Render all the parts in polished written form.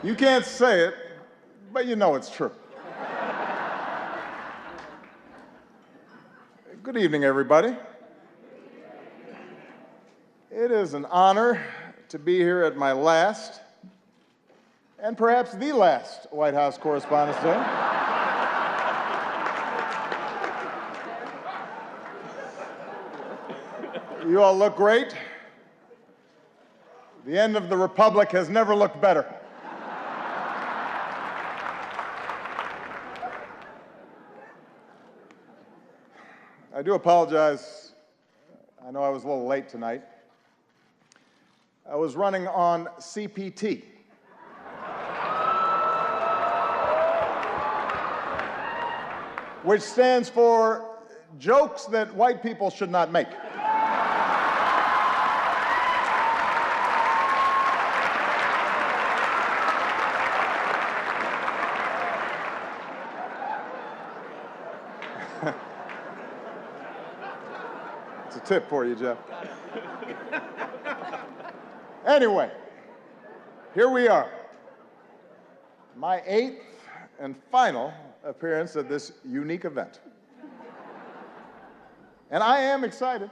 You can't say it, but you know it's true. Good evening, everybody. It is an honor to be here at my last, and perhaps the last, White House Correspondents' Day. You all look great. The end of the Republic has never looked better. I do apologize. I know I was a little late tonight. I was running on CPT. Which stands for jokes that white people should not make. It's a tip for you, Jeff. Anyway, here we are. My 8th and final appearance at this unique event. And I am excited.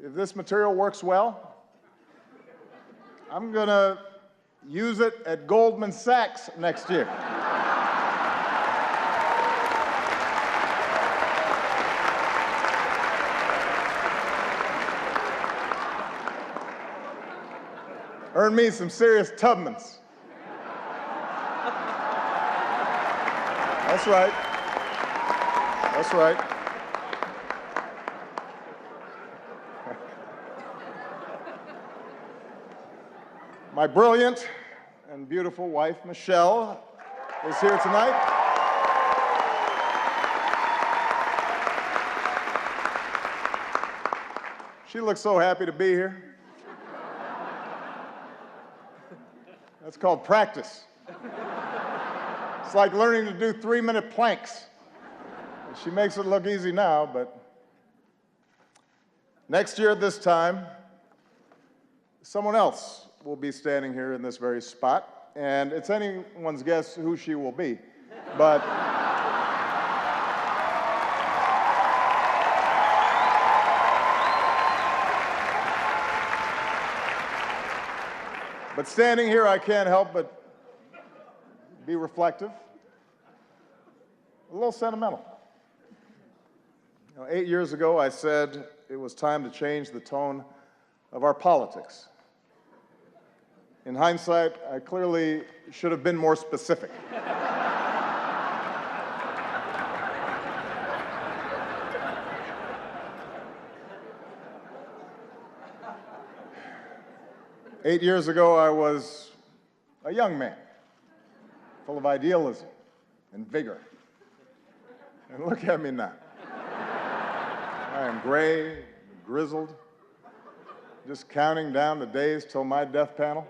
If this material works well, I'm going to use it at Goldman Sachs next year. Earn me some serious Tubmans. That's right. That's right. My brilliant and beautiful wife, Michelle, is here tonight. She looks so happy to be here. That's called practice. It's like learning to do 3-minute planks. She makes it look easy now, but next year at this time, someone else will be standing here in this very spot, and it's anyone's guess who she will be. But standing here, I can't help but be reflective, a little sentimental. 8 years ago, I said it was time to change the tone of our politics. In hindsight, I clearly should have been more specific. Eight years ago, I was a young man, full of idealism and vigor. And look at me now. I am gray, grizzled, just counting down the days till my death panel.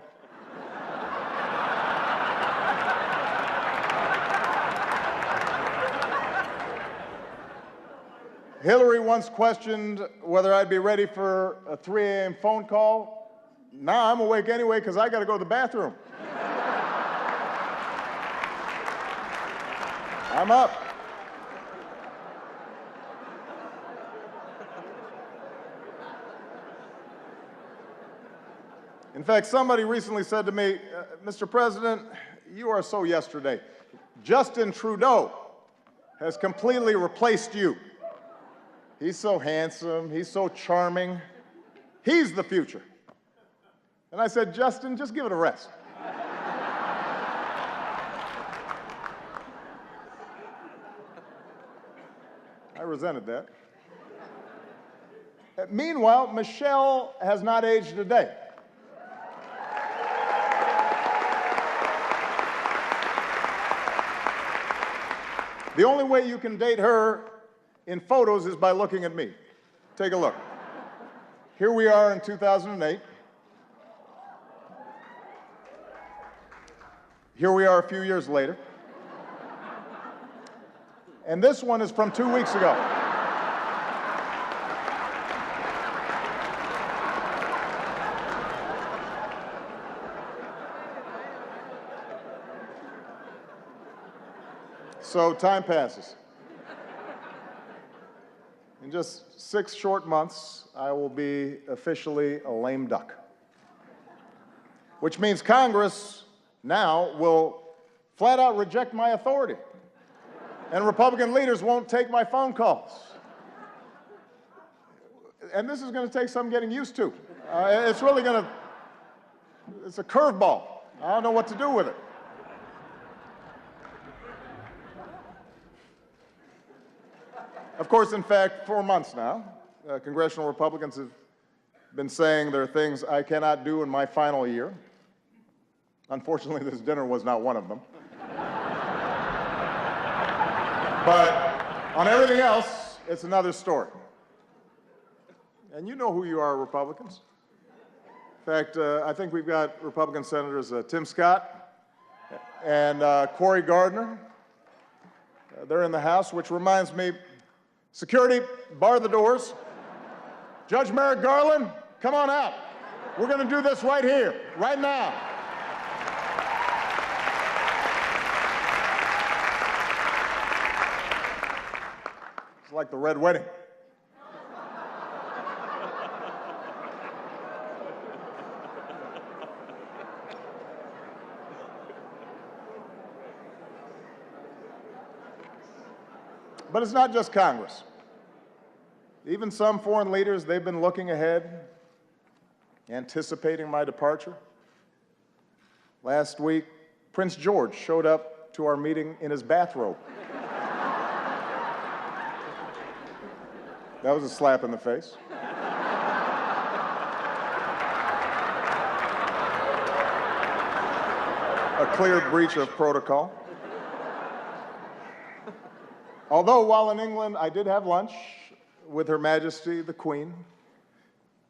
Hillary once questioned whether I'd be ready for a 3 a.m. phone call. Now I'm awake anyway because I got to go to the bathroom. I'm up. In fact, somebody recently said to me, Mr. President, you are so yesterday. Justin Trudeau has completely replaced you. He's so handsome, he's so charming. He's the future. And I said, Justin, just give it a rest. I resented that. Meanwhile, Michelle has not aged a day. The only way you can date her in photos is by looking at me. Take a look. Here we are in 2008. Here we are a few years later. And this one is from 2 weeks ago. So time passes. In just 6 short months, I will be officially a lame duck, which means Congress now will flat out reject my authority, and Republican leaders won't take my phone calls. And this is going to take some getting used to. It's really going to, it's a curveball. I don't know what to do with it. Of course, in fact, 4 months now, congressional Republicans have been saying there are things I cannot do in my final year. Unfortunately, this dinner was not one of them. But on everything else, it's another story. And you know who you are, Republicans. In fact, I think we've got Republican Senators Tim Scott and Cory Gardner. They're in the House, which reminds me, security, bar the doors. Judge Merrick Garland, come on out. We're going to do this right here, right now. It's like the Red Wedding. But it's not just Congress. Even some foreign leaders, they've been looking ahead, anticipating my departure. Last week, Prince George showed up to our meeting in his bathrobe. That was a slap in the face. A clear breach of protocol. Although while in England, I did have lunch with Her Majesty the Queen,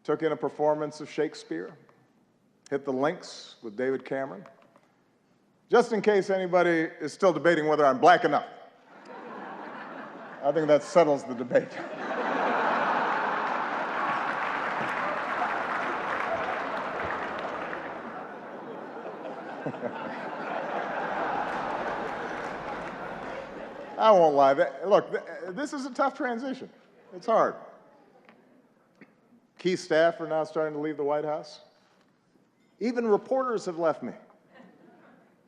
took in a performance of Shakespeare, hit the links with David Cameron, just in case anybody is still debating whether I'm black enough. I think that settles the debate. I won't lie. Look, this is a tough transition. It's hard. Key staff are now starting to leave the White House. Even reporters have left me.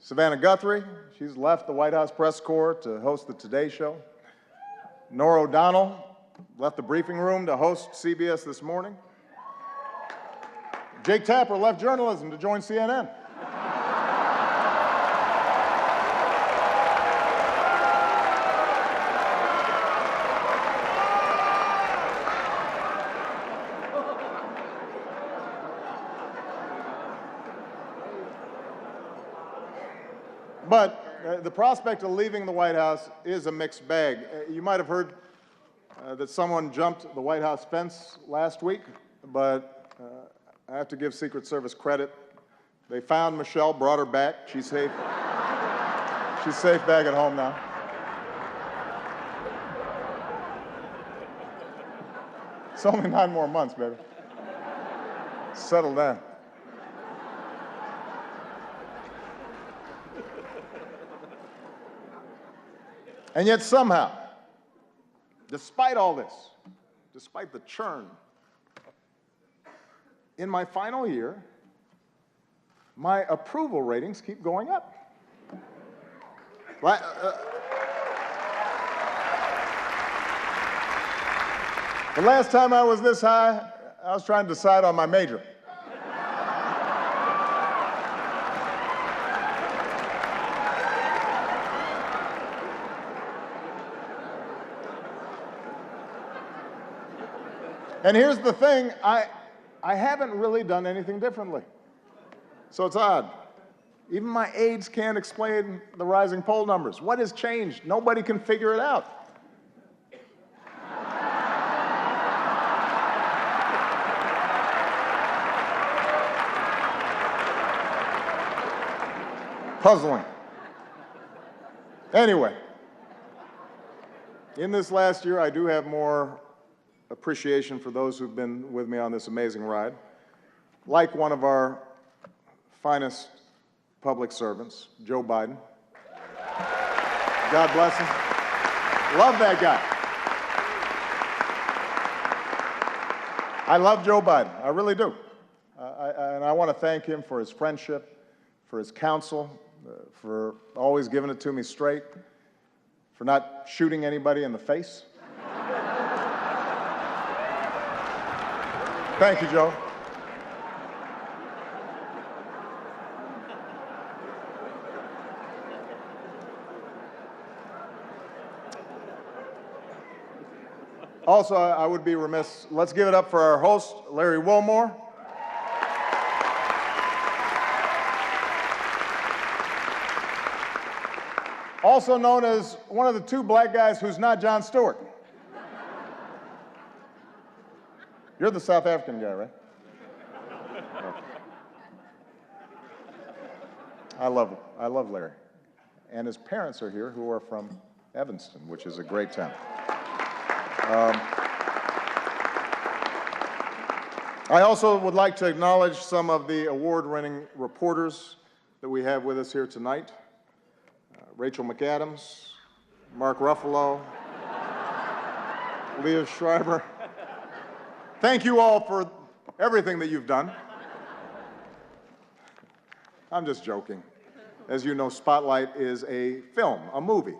Savannah Guthrie, she's left the White House press corps to host the Today Show. Norah O'Donnell left the briefing room to host CBS This Morning. Jake Tapper left journalism to join CNN. But the prospect of leaving the White House is a mixed bag. You might have heard that someone jumped the White House fence last week, but I have to give Secret Service credit. They found Michelle, brought her back. She's safe. She's safe back at home now. It's only 9 more months, baby. Settle down. And yet somehow, despite all this, despite the churn, in my final year, my approval ratings keep going up. The last time I was this high, I was trying to decide on my major. And here's the thing, I haven't really done anything differently. So it's odd. Even my aides can't explain the rising poll numbers. What has changed? Nobody can figure it out. Puzzling. Anyway, in this last year, I do have more appreciation for those who've been with me on this amazing ride. Like one of our finest public servants, Joe Biden. God bless him. Love that guy. I love Joe Biden. I really do. And I want to thank him for his friendship, for his counsel, for always giving it to me straight, for not shooting anybody in the face. Thank you, Joe. Also, I would be remiss, let's give it up for our host, Larry Wilmore. Also known as one of the two black guys who's not Jon Stewart. You're the South African guy, right? Okay. I love Larry. And his parents are here, who are from Evanston, which is a great town. I also would like to acknowledge some of the award-winning reporters that we have with us here tonight. Rachel McAdams, Mark Ruffalo, Leah Schreiber. Thank you all for everything that you've done. I'm just joking. As you know, Spotlight is a film, a movie,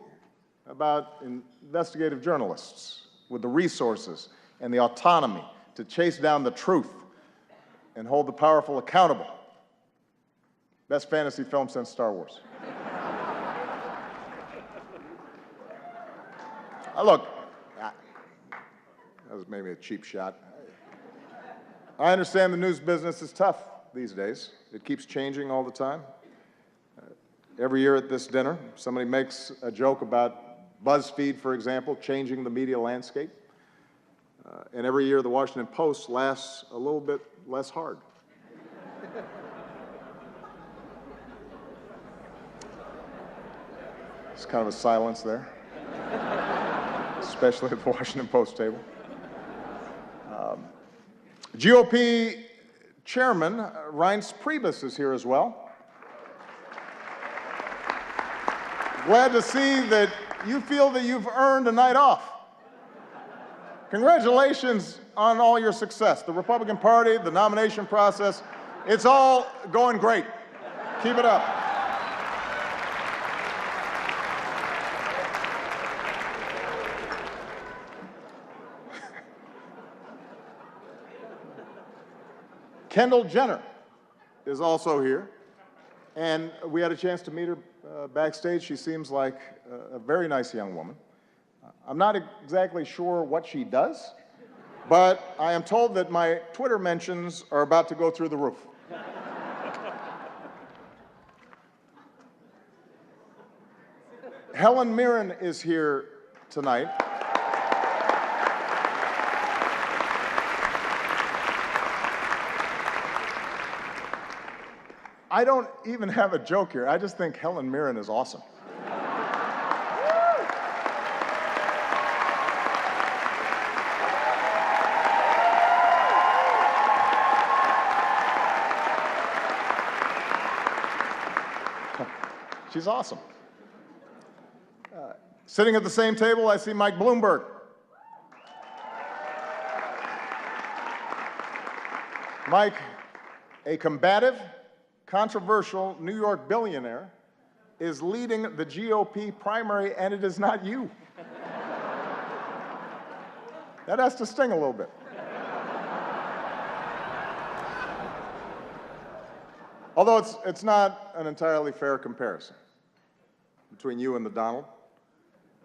about investigative journalists with the resources and the autonomy to chase down the truth and hold the powerful accountable. Best fantasy film since Star Wars. Look, that was maybe a cheap shot. I understand the news business is tough these days. It keeps changing all the time. Every year at this dinner, somebody makes a joke about BuzzFeed, for example, changing the media landscape. And every year the Washington Post laughs a little bit less hard. It's kind of a silence there, especially at the Washington Post table. GOP Chairman Reince Priebus is here as well. Glad to see that you feel that you've earned a night off. Congratulations on all your success. The Republican Party, the nomination process, it's all going great. Keep it up. Kendall Jenner is also here, and we had a chance to meet her backstage. She seems like a very nice young woman. I'm not exactly sure what she does, but I am told that my Twitter mentions are about to go through the roof. Helen Mirren is here tonight. I don't even have a joke here. I just think Helen Mirren is awesome. She's awesome. Sitting at the same table, I see Mike Bloomberg. Mike, a combative, controversial New York billionaire, is leading the GOP primary, and it is not you. That has to sting a little bit. Although it's not an entirely fair comparison between you and the Donald.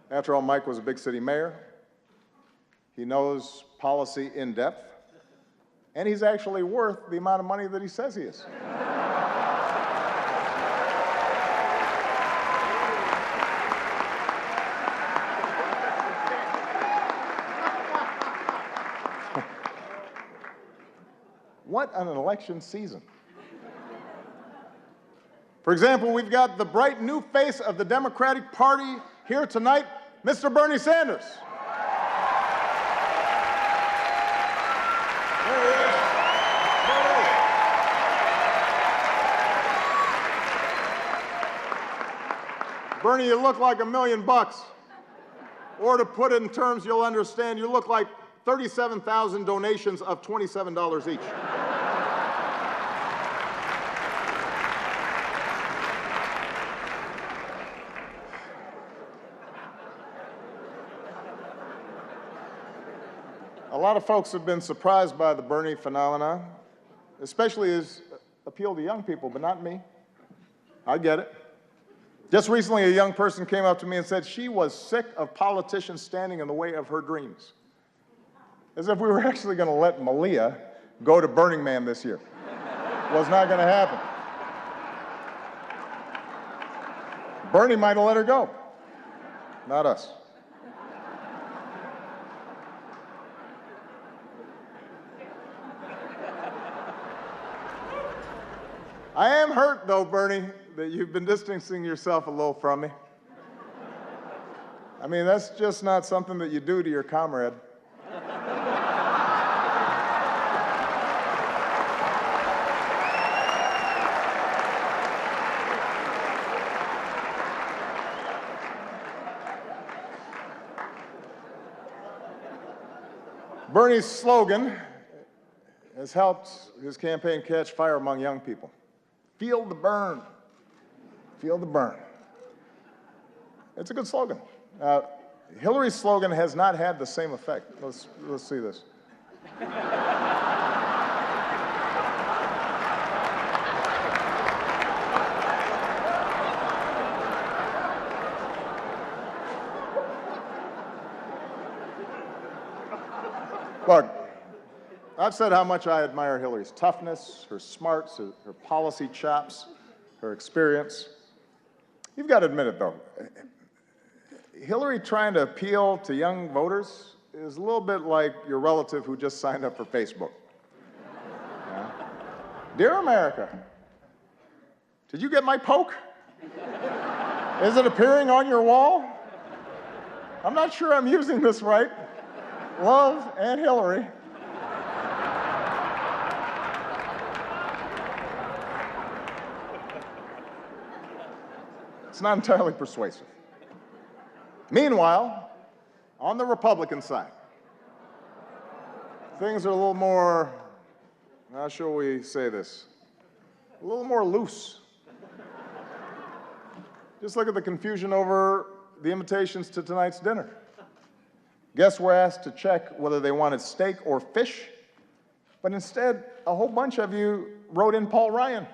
After all, Mike was a big city mayor. He knows policy in depth, and he's actually worth the amount of money that he says he is. What an election season. For example, we've got the bright new face of the Democratic Party here tonight, Mr. Bernie Sanders. There he is. Bernie, you look like $1 million. Or to put it in terms you'll understand, you look like 37,000 donations of $27 each. A lot of folks have been surprised by the Bernie phenomenon, especially his appeal to young people, but not me. I get it. Just recently, a young person came up to me and said she was sick of politicians standing in the way of her dreams. As if we were actually going to let Malia go to Burning Man this year. Was not going to happen. Bernie might have let her go, not us. I am hurt, though, Bernie, that you've been distancing yourself a little from me. I mean, that's just not something that you do to your comrade. Bernie's slogan has helped his campaign catch fire among young people. Feel the burn. Feel the burn. It's a good slogan. Hillary's slogan has not had the same effect. Let's see this. Look, I've said how much I admire Hillary's toughness, her smarts, her policy chops, her experience. You've got to admit it, though. Hillary trying to appeal to young voters is a little bit like your relative who just signed up for Facebook. Yeah. Dear America, did you get my poke? Is it appearing on your wall? I'm not sure I'm using this right. Love, Aunt Hillary. It's not entirely persuasive. Meanwhile, on the Republican side, things are a little more, how shall we say this, a little more loose. Just look at the confusion over the invitations to tonight's dinner. Guests were asked to check whether they wanted steak or fish, but instead, a whole bunch of you wrote in Paul Ryan.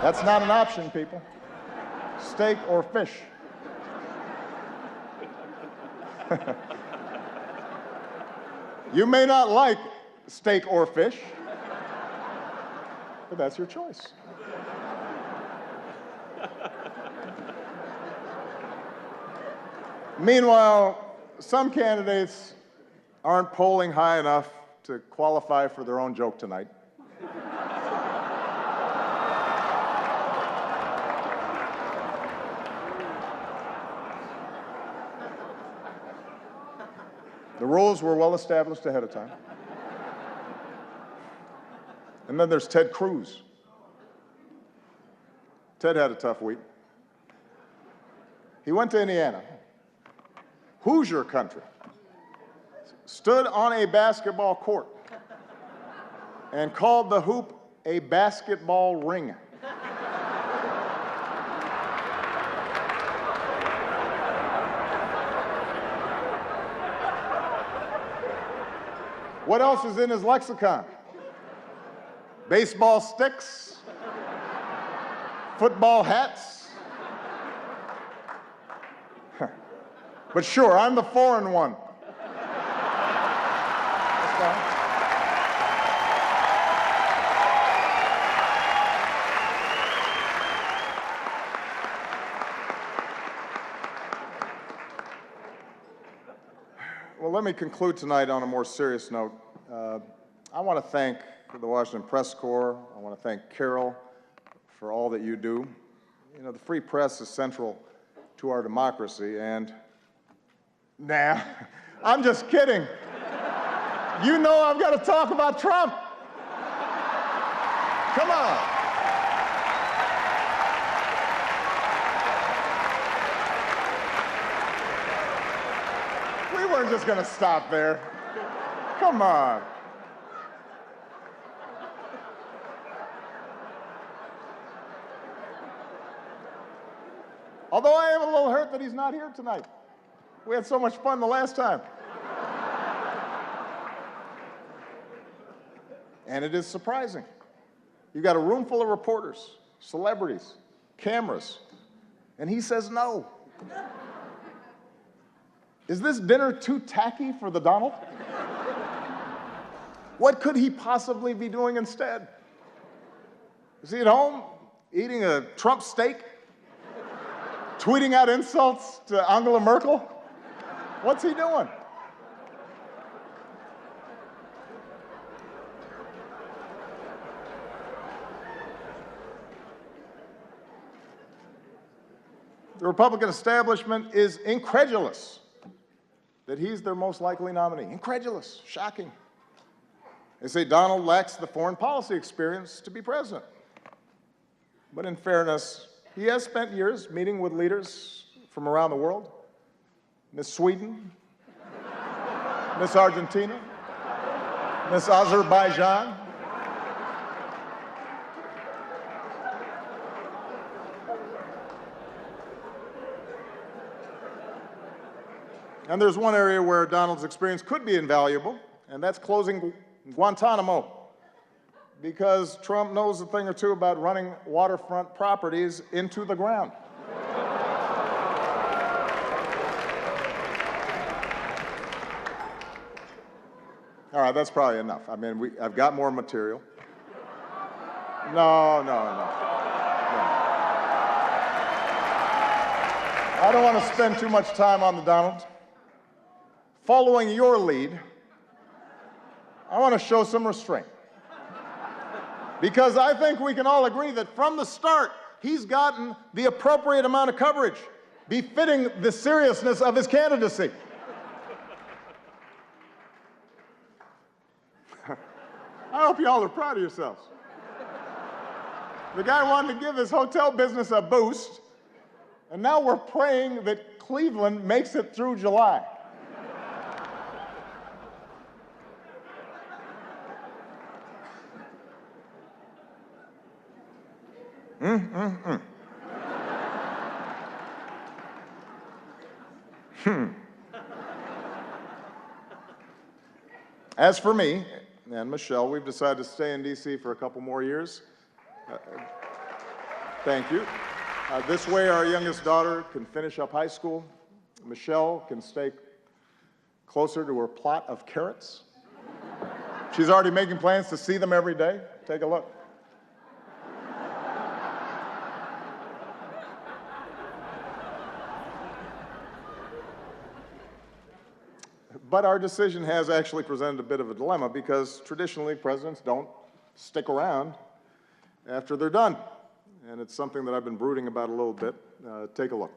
That's not an option, people. Steak or fish. You may not like steak or fish, but that's your choice. Meanwhile, some candidates aren't polling high enough to qualify for their own joke tonight. The rules were well established ahead of time. And then there's Ted Cruz. Ted had a tough week. He went to Indiana, Hoosier country, stood on a basketball court, and called the hoop a basketball ring. What else is in his lexicon? Baseball sticks, football hats. But sure, I'm the foreign one. That's fine. Well, let me conclude tonight on a more serious note. I want to thank the Washington Press Corps. I want to thank Carol for all that you do. You know, the free press is central to our democracy, and nah, I'm just kidding. You know I've got to talk about Trump. Come on. We weren't just going to stop there. Come on. Although I am a little hurt that he's not here tonight. We had so much fun the last time. And it is surprising. You've got a room full of reporters, celebrities, cameras, and he says no. Is this dinner too tacky for the Donald? What could he possibly be doing instead? Is he at home eating a Trump steak? Tweeting out insults to Angela Merkel? What's he doing? The Republican establishment is incredulous that he's their most likely nominee. Incredulous, shocking. They say Donald lacks the foreign policy experience to be president. But in fairness, he has spent years meeting with leaders from around the world. Miss Sweden, Miss Argentina, Miss Azerbaijan. And there's one area where Donald's experience could be invaluable, and that's closing Guantanamo. Because Trump knows a thing or two about running waterfront properties into the ground. All right, that's probably enough. I mean, I've got more material. No. I don't want to spend too much time on the Donald. Following your lead, I want to show some restraint. Because I think we can all agree that from the start, he's gotten the appropriate amount of coverage, befitting the seriousness of his candidacy. I hope you all are proud of yourselves. The guy wanted to give his hotel business a boost, and now we're praying that Cleveland makes it through July. As for me and Michelle, we've decided to stay in D.C. for a couple more years. Thank you. This way, our youngest daughter can finish up high school. Michelle can stay closer to her plot of carrots. She's already making plans to see them every day. Take a look. But our decision has actually presented a bit of a dilemma because traditionally presidents don't stick around after they're done. And it's something that I've been brooding about a little bit. Take a look.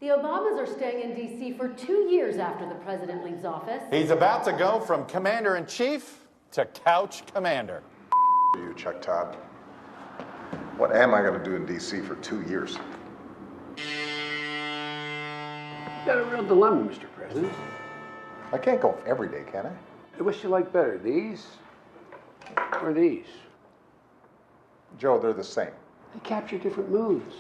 The Obamas are staying in D.C. for 2 years after the president leaves office. He's about to go from commander-in-chief to couch commander. You, Chuck Todd. What am I going to do in D.C. for 2 years? You got a real dilemma, Mr. President. I can't go every day, can I? Which you like better, these or these? Joe, they're the same. They capture different moods.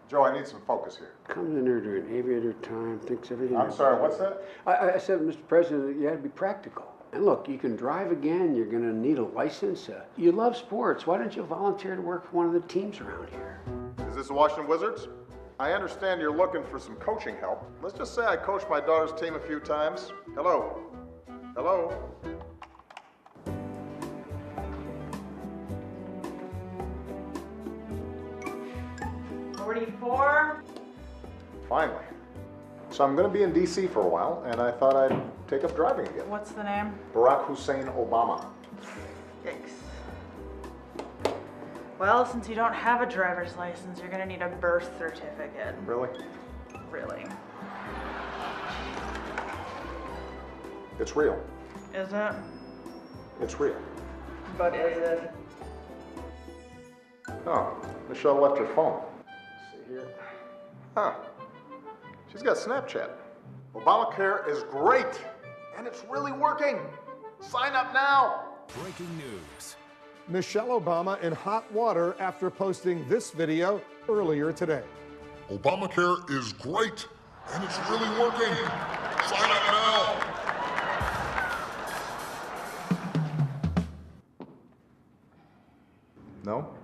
Joe, I need some focus here. Comes in there during aviator time, thinks everything. I'm sorry, what's that? I said, Mr. President, that you had to be practical. And look, you can drive again. You're going to need a license. You love sports. Why don't you volunteer to work for one of the teams around here? Is this the Washington Wizards? I understand you're looking for some coaching help. Let's just say I coached my daughter's team a few times. Hello? Hello? $44. Finally. So I'm going to be in D.C. for a while, and I thought I'd take up driving again. What's the name? Barack Hussein Obama. Yikes. Well, since you don't have a driver's license, you're gonna need a birth certificate. Really? Really. It's real. Is it? It's real. But is it? Oh, Michelle left her phone. Let's see here. Huh. She's got Snapchat. Obamacare is great, and it's really working. Sign up now. Breaking news. Michelle Obama in hot water after posting this video earlier today. Obamacare is great, and it's really working. Sign up now. No?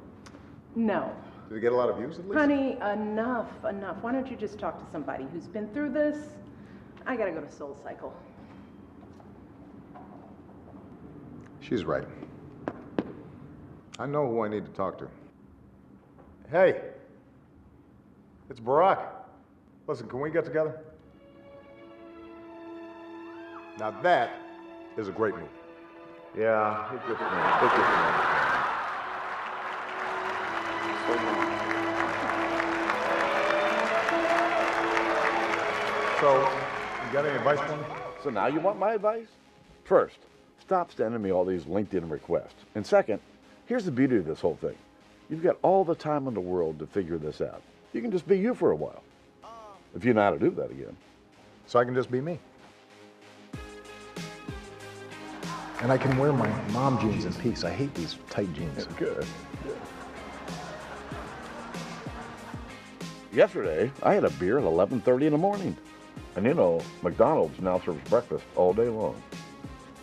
No. Did it get a lot of views at least? Honey, enough. Why don't you just talk to somebody who's been through this? I gotta go to Soul Cycle. She's right. I know who I need to talk to. Hey, it's Barack. Listen, can we get together? Now that is a great move. Yeah, it's good for me. It's good for me. So, you got any advice for me? So now you want my advice? First, stop sending me all these LinkedIn requests. And second, here's the beauty of this whole thing. You've got all the time in the world to figure this out. You can just be you for a while. If you know how to do that again. So I can just be me. And I can wear my mom jeans in peace. I hate these tight jeans. Good. Yesterday, I had a beer at 11:30 in the morning. And you know, McDonald's now serves breakfast all day long.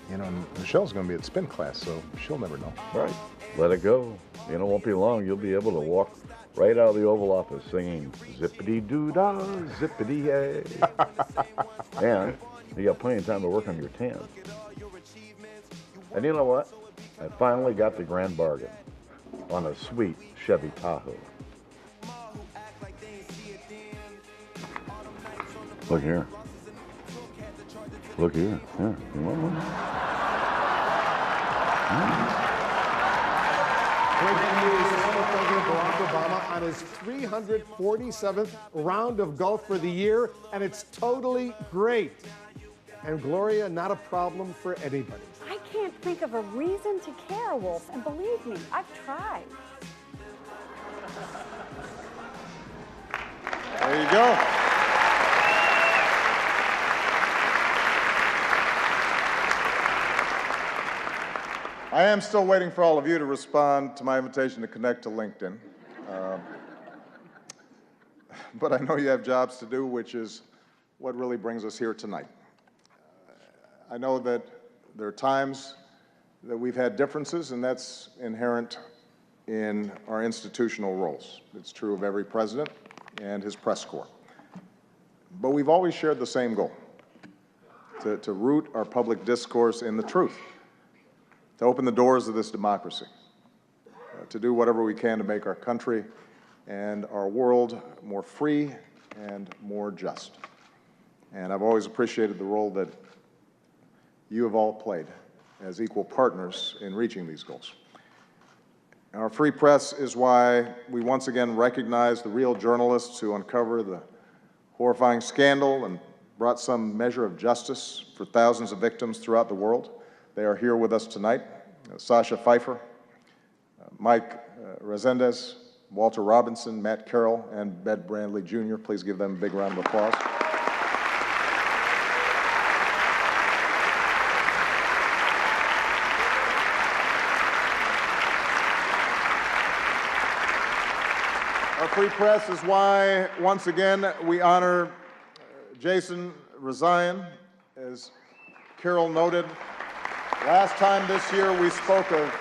You know, Michelle's going to be at spin class, so she'll never know. Right. Let it go. You know, it won't be long. You'll be able to walk right out of the Oval Office singing zippity-doo-dah, zippity-yay. And you got plenty of time to work on your tan. And you know what? I finally got the grand bargain on a sweet Chevy Tahoe. Look here. Look here. Here. You want one? Breaking news, former President Barack Obama on his 347th round of golf for the year, and it's totally great. And Gloria, not a problem for anybody. I can't think of a reason to care, Wolf, and believe me, I've tried. There you go. I am still waiting for all of you to respond to my invitation to connect to LinkedIn. But I know you have jobs to do, which is what really brings us here tonight. I know that there are times that we've had differences, and that's inherent in our institutional roles. It's true of every president and his press corps. But we've always shared the same goal, to root our public discourse in the truth, to open the doors of this democracy, to do whatever we can to make our country and our world more free and more just. And I've always appreciated the role that you have all played as equal partners in reaching these goals. Our free press is why we once again recognize the real journalists who uncover the horrifying scandal and brought some measure of justice for thousands of victims throughout the world. They are here with us tonight. Sasha Pfeiffer, Mike Resendez, Walter Robinson, Matt Carroll, and Bed Brandley Jr. Please give them a big round of applause. Our free press is why, once again, we honor Jason Rezaian. As Carol noted, last time this year we spoke of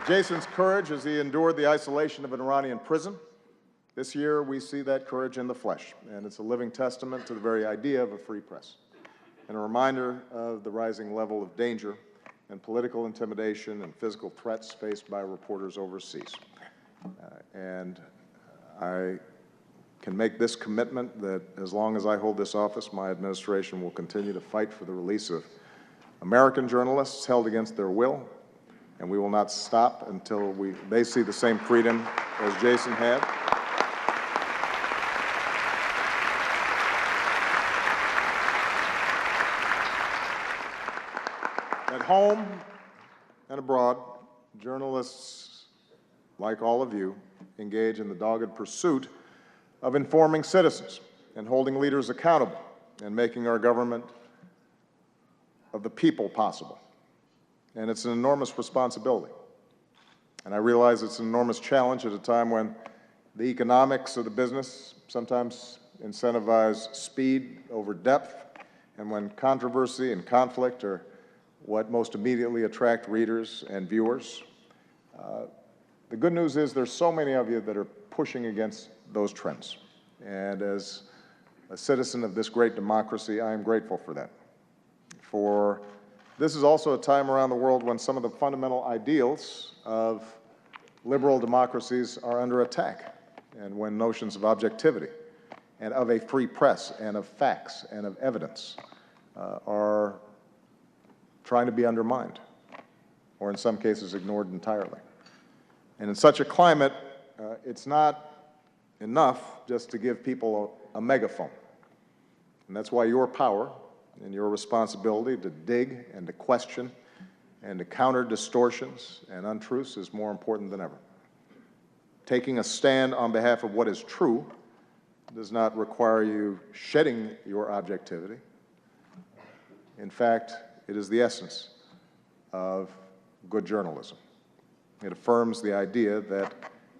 Jason's courage as he endured the isolation of an Iranian prison. This year we see that courage in the flesh, and it's a living testament to the very idea of a free press, and a reminder of the rising level of danger and political intimidation and physical threats faced by reporters overseas. And I can make this commitment that as long as I hold this office, my administration will continue to fight for the release of American journalists held against their will, and we will not stop until they see the same freedom as Jason had. At home and abroad, journalists, like all of you, engage in the dogged pursuit of informing citizens and holding leaders accountable and making our government of the people possible. And it's an enormous responsibility. And I realize it's an enormous challenge at a time when the economics of the business sometimes incentivize speed over depth, and when controversy and conflict are what most immediately attract readers and viewers. The good news is there's so many of you that are pushing against those trends. And as a citizen of this great democracy, I am grateful for that. For this is also a time around the world when some of the fundamental ideals of liberal democracies are under attack, and when notions of objectivity and of a free press and of facts and of evidence are trying to be undermined, or in some cases ignored entirely. And in such a climate, it's not enough just to give people a megaphone. And that's why your power and your responsibility to dig and to question and to counter distortions and untruths is more important than ever. Taking a stand on behalf of what is true does not require you shedding your objectivity. In fact, it is the essence of good journalism. It affirms the idea that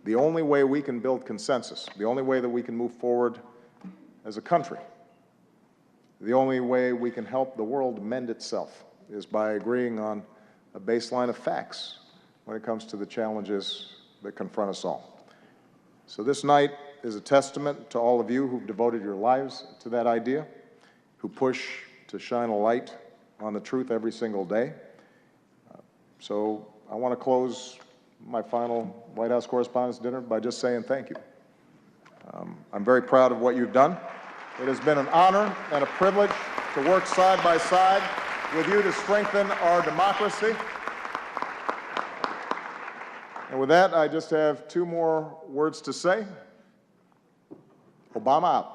the only way we can build consensus, the only way that we can move forward as a country, the only way we can help the world mend itself is by agreeing on a baseline of facts when it comes to the challenges that confront us all. So this night is a testament to all of you who've devoted your lives to that idea, who push to shine a light on the truth every single day. So I want to close my final White House Correspondents' Dinner by just saying thank you. I'm very proud of what you've done. It has been an honor and a privilege to work side by side with you to strengthen our democracy. And with that, I just have two more words to say. Obama out.